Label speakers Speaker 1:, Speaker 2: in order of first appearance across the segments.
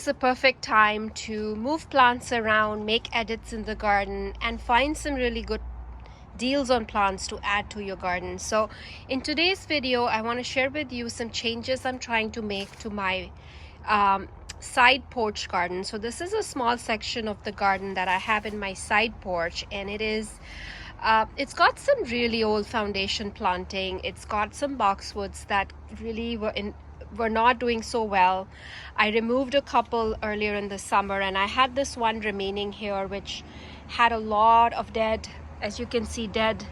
Speaker 1: the perfect time to move plants around, make edits in the garden, and find some really good deals on plants to add to your garden. So in today's video, I want to share with you some changes I'm trying to make to my side porch garden. So this is a small section of the garden that I have in my side porch, and it's got some really old foundation planting. It's got some boxwoods that really were not doing so well. I removed a couple earlier in the summer, and I had this one remaining here which had a lot of dead, as you can see, dead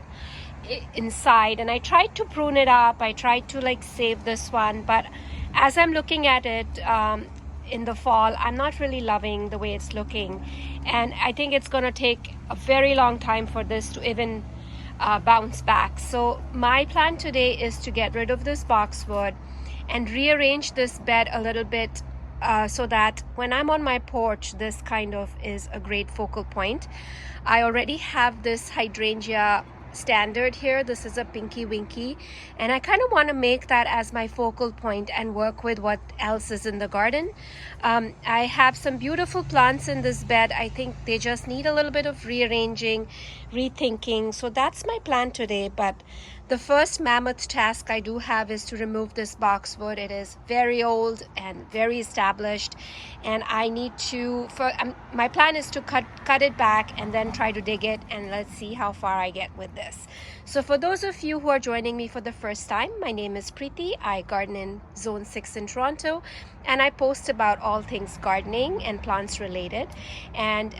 Speaker 1: inside, and I tried to prune it up. I tried to save this one, but as I'm looking at it in the fall, I'm not really loving the way it's looking, and I think it's going to take a very long time for this to even bounce back. So my plan today is to get rid of this boxwood and rearrange this bed a little bit so that when I'm on my porch, this kind of is a great focal point. I already have this hydrangea standard here. This is a Pinky Winky, and I kind of want to make that as my focal point and work with what else is in the garden. I have some beautiful plants in this bed. I think they just need a little bit of rearranging, rethinking. So that's my plan today. But the first mammoth task I do have is to remove this boxwood. It is very old and very established, and I need to, my plan is to cut it back and then try to dig it, and let's see how far I get with this. So for those of you who are joining me for the first time, my name is Preeti. I garden in Zone 6 in Toronto, and I post about all things gardening and plants related. And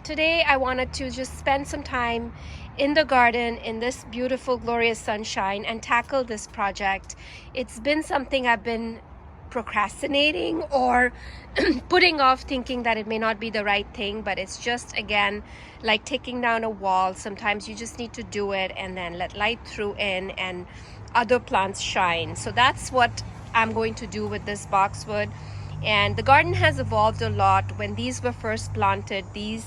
Speaker 1: today I wanted to just spend some time in the garden in this beautiful glorious sunshine and tackle this project. It's been something I've been procrastinating or putting off, thinking that it may not be the right thing, but it's just, again, like taking down a wall. Sometimes you just need to do it and then let light through in and other plants shine. So that's what I'm going to do with this boxwood. And the garden has evolved a lot. When these were first planted, these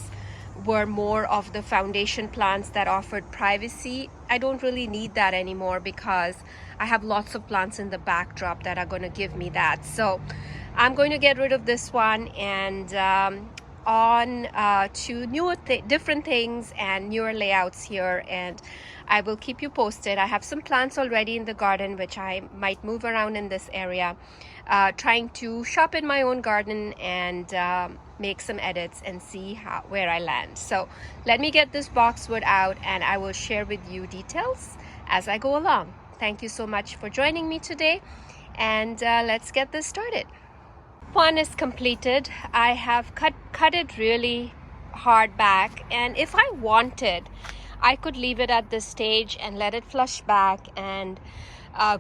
Speaker 1: were more of the foundation plants that offered privacy. I don't really need that anymore because I have lots of plants in the backdrop that are going to give me that. So I'm going to get rid of this one and on to different things and newer layouts here, and I will keep you posted. I have some plants already in the garden which I might move around in this area, trying to shop in my own garden and make some edits and see where I land. So let me get this boxwood out and I will share with you details as I go along. Thank you so much for joining me today, and let's get this started. One is completed. I have cut it really hard back, and if I wanted, I could leave it at this stage and let it flush back and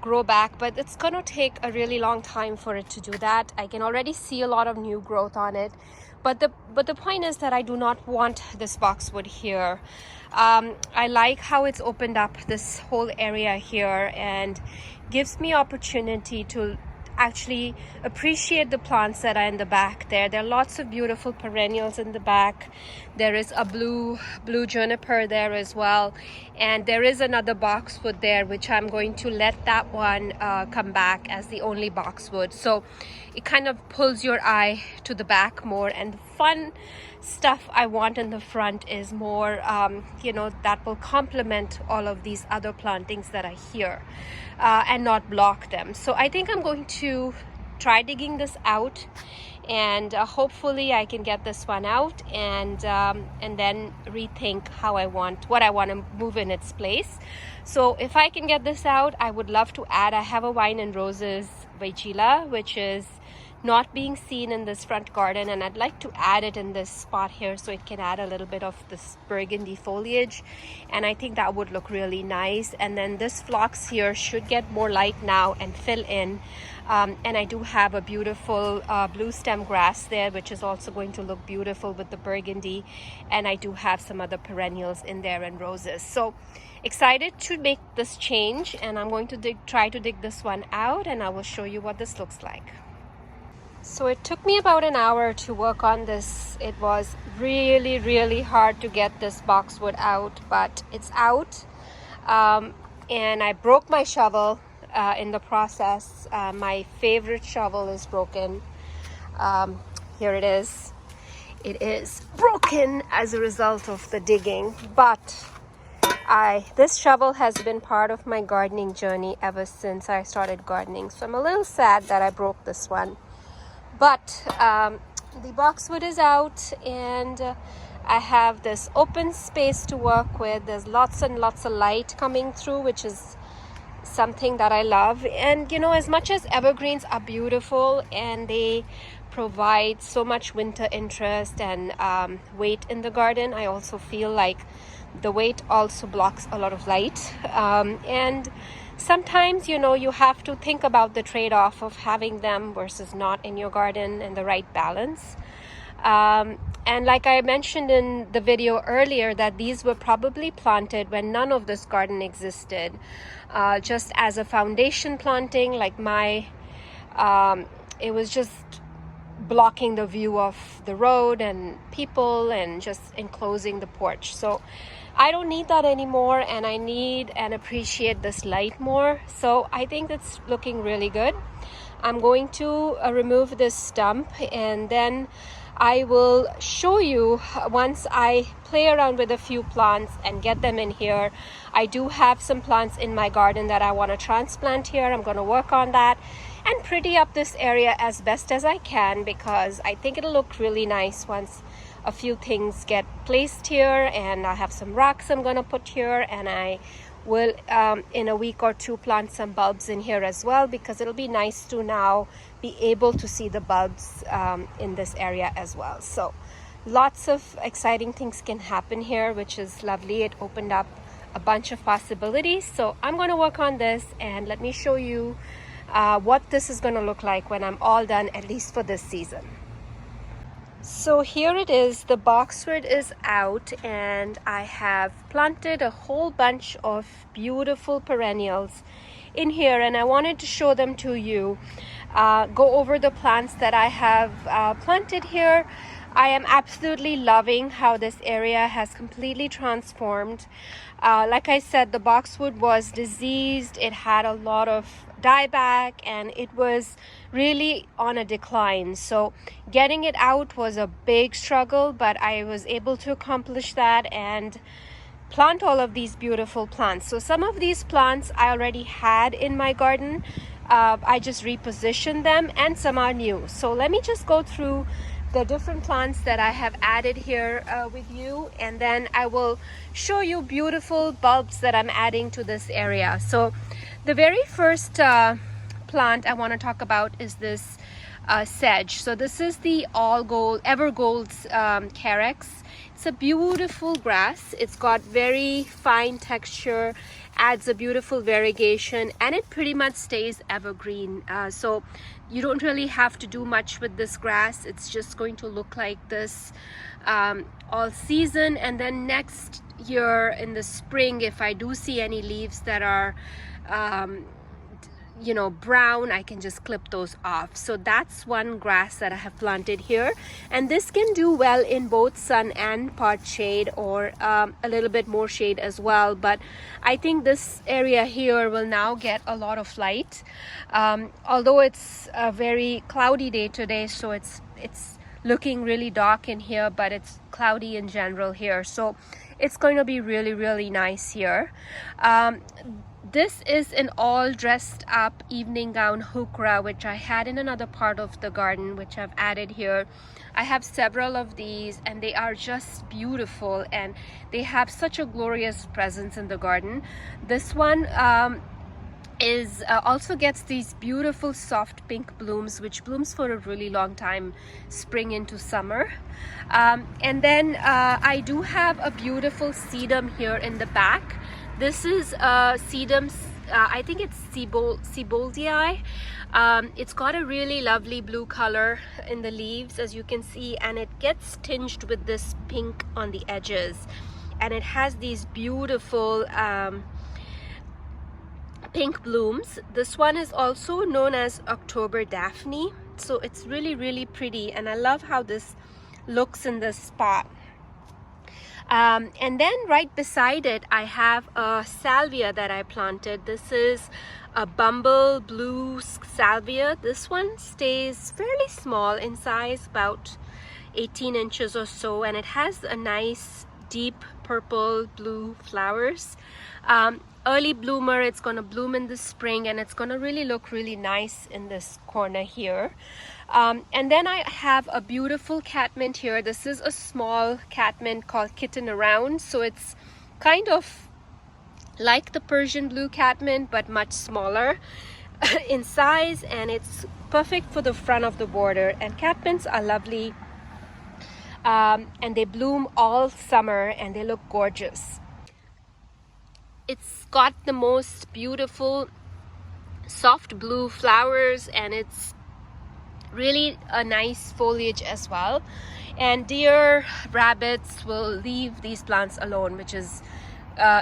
Speaker 1: grow back, but it's gonna take a really long time for it to do that. I can already see a lot of new growth on it, but the point is that I do not want this boxwood here. I like how it's opened up this whole area here and gives me opportunity to actually appreciate the plants that are in the back there. There are lots of beautiful perennials in the back. There is a blue juniper there as well, and there is another boxwood there which I'm going to let that one come back as the only boxwood. So it kind of pulls your eye to the back more, and the fun stuff I want in the front is more that will complement all of these other plantings that are here and not block them. So I think I'm going to try digging this out, and hopefully I can get this one out and then rethink what I want to move in its place. So if I can get this out, I would love to add, I have a wine and roses Heuchera which is not being seen in this front garden, and I'd like to add it in this spot here so it can add a little bit of this burgundy foliage, and I think that would look really nice. And then this phlox here should get more light now and fill in, and I do have a beautiful blue stem grass there which is also going to look beautiful with the burgundy, and I do have some other perennials in there and roses. So excited to make this change, and I'm going to try to dig this one out, and I will show you what this looks like. So it took me about an hour to work on this. It was really hard to get this boxwood out, but it's out. And I broke my shovel in the process. My favorite shovel is broken. here it is. It is broken as a result of the digging, but this shovel has been part of my gardening journey ever since I started gardening. So I'm a little sad that I broke this one. But the boxwood is out, and I have this open space to work with. There's lots and lots of light coming through, which is something that I love. And you know, as much as evergreens are beautiful and they provide so much winter interest and weight in the garden, I also feel like the weight also blocks a lot of light. And sometimes, you know, you have to think about the trade-off of having them versus not in your garden and the right balance. And like I mentioned in the video earlier, that these were probably planted when none of this garden existed, just as a foundation planting. Like it was just blocking the view of the road and people and just enclosing the porch. So I don't need that anymore, and I need and appreciate this light more. So I think it's looking really good. I'm going to remove this stump, and then I will show you once I play around with a few plants and get them in here. I do have some plants in my garden that I want to transplant here. I'm going to work on that and pretty up this area as best as I can, because I think it'll look really nice once a few things get placed here. And I have some rocks I'm going to put here, and I will in a week or two plant some bulbs in here as well, because it'll be nice to now be able to see the bulbs in this area as well. So lots of exciting things can happen here, which is lovely. It opened up a bunch of possibilities. So I'm going to work on this, and let me show you what this is going to look like when I'm all done, at least for this season. So here it is, the boxwood is out, and I have planted a whole bunch of beautiful perennials in here, and I wanted to show them to you, go over the plants that I have planted here. I am absolutely loving how this area has completely transformed. Like I said, the boxwood was diseased, it had a lot of dieback, and it was really on a decline. So getting it out was a big struggle, but I was able to accomplish that and plant all of these beautiful plants. So some of these plants I already had in my garden. I just repositioned them, and some are new. So let me just go through the different plants that I have added here with you, and then I will show you beautiful bulbs that I'm adding to this area. So the very first plant I want to talk about is this sedge. So this is the Evergold's Carex. It's a beautiful grass. It's got very fine texture, adds a beautiful variegation, and it pretty much stays evergreen. So you don't really have to do much with this grass. It's just going to look like this all season. And then next year in the spring, if I do see any leaves that are you know, brown, I can just clip those off. So that's one grass that I have planted here, and this can do well in both sun and part shade, or a little bit more shade as well. But I think this area here will now get a lot of light, although it's a very cloudy day today, so it's looking really dark in here, but it's cloudy in general here, so it's going to be really, really nice here. This is an all dressed up evening gown Heuchera, which I had in another part of the garden, which I've added here. I have several of these, and they are just beautiful, and they have such a glorious presence in the garden. This one also gets these beautiful soft pink blooms, which blooms for a really long time, spring into summer. And then I do have a beautiful sedum here in the back. This is Sedum, I think it's Seiboldi. It's got a really lovely blue color in the leaves, as you can see, and it gets tinged with this pink on the edges, and it has these beautiful pink blooms. This one is also known as October Daphne, so it's really, really pretty, and I love how this looks in this spot. And then right beside it, I have a salvia that I planted. This is a BumbleBlue Salvia. This one stays fairly small in size, about 18 inches or so, and it has a nice deep purple blue flowers. Early bloomer, it's going to bloom in the spring, and it's going to really look really nice in this corner here. And then I have a beautiful catmint here. This is a small catmint called Kitten around, so it's kind of like the Persian blue catmint but much smaller in size, and it's perfect for the front of the border. And catmints are lovely, and they bloom all summer and they look gorgeous. It's got the most beautiful soft blue flowers, and it's really a nice foliage as well. And deer, rabbits will leave these plants alone, which is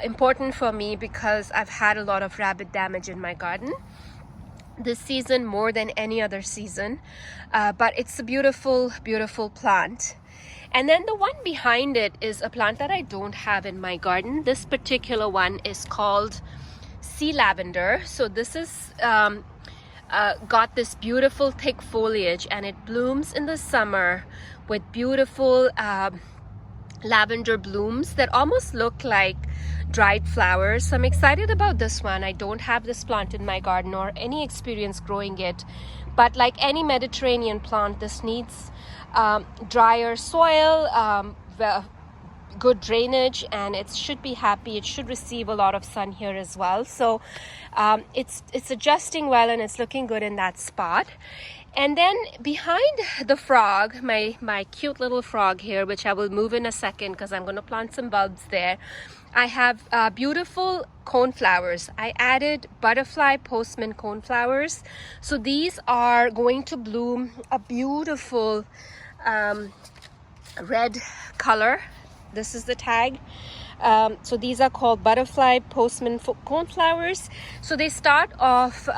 Speaker 1: important for me because I've had a lot of rabbit damage in my garden this season, more than any other season. But it's a beautiful, beautiful plant. And then the one behind it is a plant that I don't have in my garden. This particular one is called sea lavender. So this is got this beautiful thick foliage, and it blooms in the summer with beautiful lavender blooms that almost look like dried flowers. So I'm excited about this one. I don't have this plant in my garden or any experience growing it, but like any Mediterranean plant, this needs drier soil, good drainage, and it should be happy. It should receive a lot of sun here as well. So it's adjusting well, and it's looking good in that spot. And then behind the frog, my cute little frog here, which I will move in a second because I'm going to plant some bulbs there, I have beautiful coneflowers. I added butterfly Postman coneflowers. So these are going to bloom a beautiful red color. This is the tag. So these are called butterfly Postman coneflowers. So they start off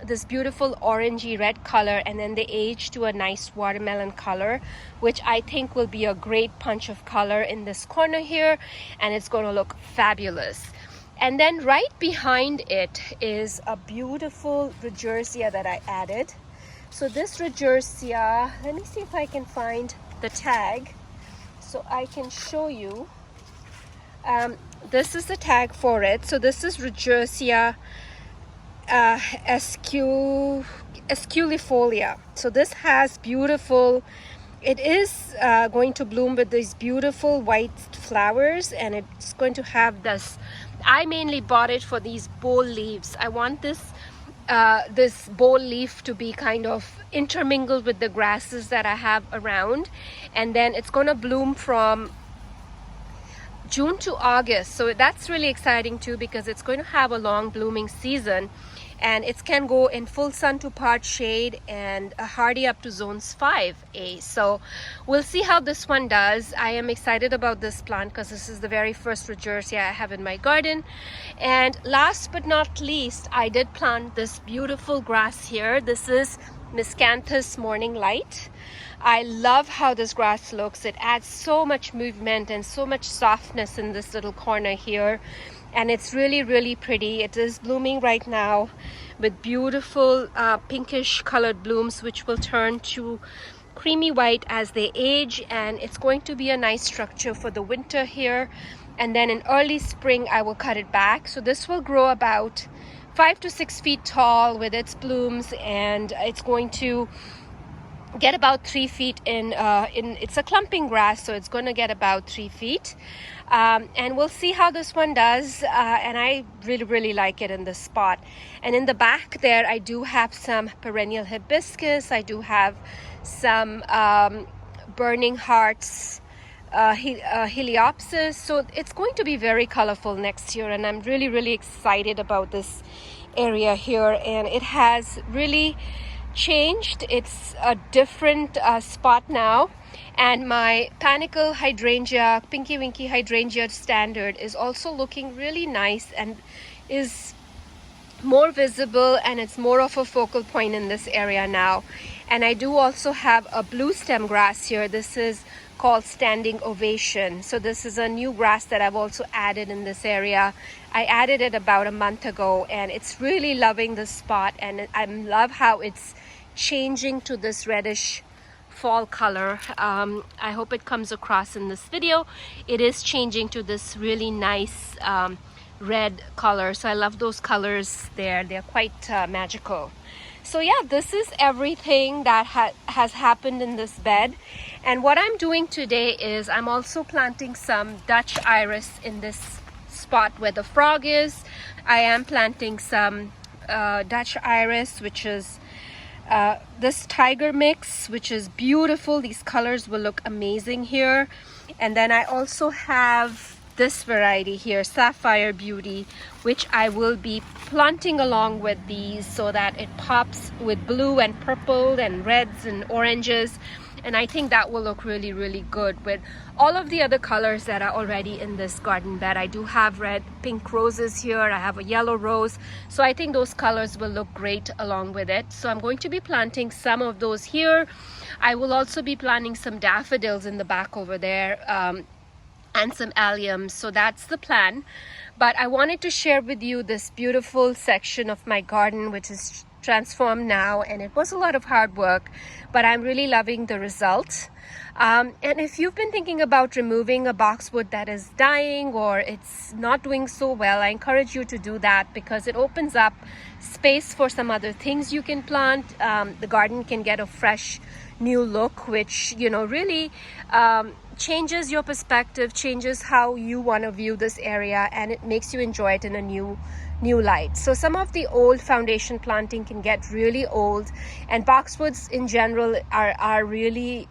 Speaker 1: this beautiful orangey red color, and then they age to a nice watermelon color, which I think will be a great punch of color in this corner here, and it's going to look fabulous. And then right behind it is a beautiful regersea that I added. So this regersea, let me see if I can find the tag so I can show you. This is the tag for it. So this is regersea esculifolia. So this has beautiful, it is going to bloom with these beautiful white flowers, and it's going to have this, I mainly bought it for these bowl leaves. I want this this bowl leaf to be kind of intermingled with the grasses that I have around, and then it's going to bloom from June to August. So that's really exciting too, because it's going to have a long blooming season, and it can go in full sun to part shade and hardy up to zones 5A. So we'll see how this one does. I am excited about this plant because this is the very first regersea I have in my garden. And last but not least, I did plant this beautiful grass here. This is Miscanthus Morning Light. I love how this grass looks. It adds so much movement and so much softness in this little corner here, and it's really, really pretty. It is blooming right now with beautiful pinkish colored blooms, which will turn to creamy white as they age, and it's going to be a nice structure for the winter here. And then in early spring I will cut it back. So this will grow about 5 to 6 feet tall with its blooms, and it's going to get about 3 feet in it's a clumping grass, so it's going to get about 3 feet, and we'll see how this one does. And I really like it in this spot. And in the back there I do have some perennial hibiscus. I do have some burning hearts, heliopsis. So it's going to be very colorful next year, and I'm really excited about this area here. And it has really changed. It's a different spot now, and my panicle hydrangea, pinky winky hydrangea standard, is also looking really nice and is more visible, and it's more of a focal point in this area now. And I do also have a blue stem grass here. This is called Standing Ovation. So this is a new grass that I've also added in this area. I added it about a month ago, and it's really loving the spot, and I love how it's changing to this reddish fall color. I hope it comes across in this video. It is changing to this really nice red color. So I love those colors there. They're quite magical. So yeah, this is everything that has happened in this bed. And what I'm doing today is I'm also planting some Dutch iris in this spot where the frog is. I am planting some Dutch iris, which is this tiger mix, which is beautiful. These colors will look amazing here. And then I also have this variety here, Sapphire Beauty, which I will be planting along with these so that it pops with blue and purple and reds and oranges. And I think that will look really, really good with all of the other colors that are already in this garden bed. I do have red, pink roses here. I have a yellow rose. So I think those colors will look great along with it. So I'm going to be planting some of those here. I will also be planting some daffodils in the back over there, and some alliums. So that's the plan. But I wanted to share with you this beautiful section of my garden, which is transformed now, and it was a lot of hard work, but I'm really loving the results. And if you've been thinking about removing a boxwood that is dying or it's not doing so well, I encourage you to do that, because it opens up space for some other things you can plant. The garden can get a fresh new look, which, you know, really changes your perspective, changes how you want to view this area, and it makes you enjoy it in a new light. So some of the old foundation planting can get really old, and boxwoods in general are really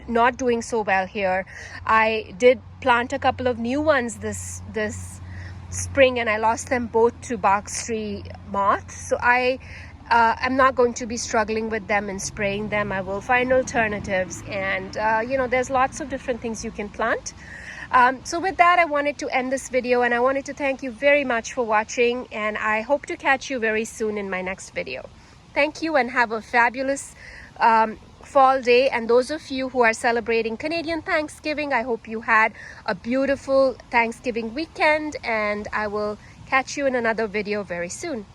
Speaker 1: not doing so well here. I did plant a couple of new ones this spring, and I lost them both to box tree moth. So I'm not going to be struggling with them and spraying them. I will find alternatives, and you know, there's lots of different things you can plant. So with that, I wanted to end this video, and I wanted to thank you very much for watching, and I hope to catch you very soon in my next video. Thank you, and have a fabulous fall day. And those of you who are celebrating Canadian Thanksgiving, I hope you had a beautiful Thanksgiving weekend, and I will catch you in another video very soon.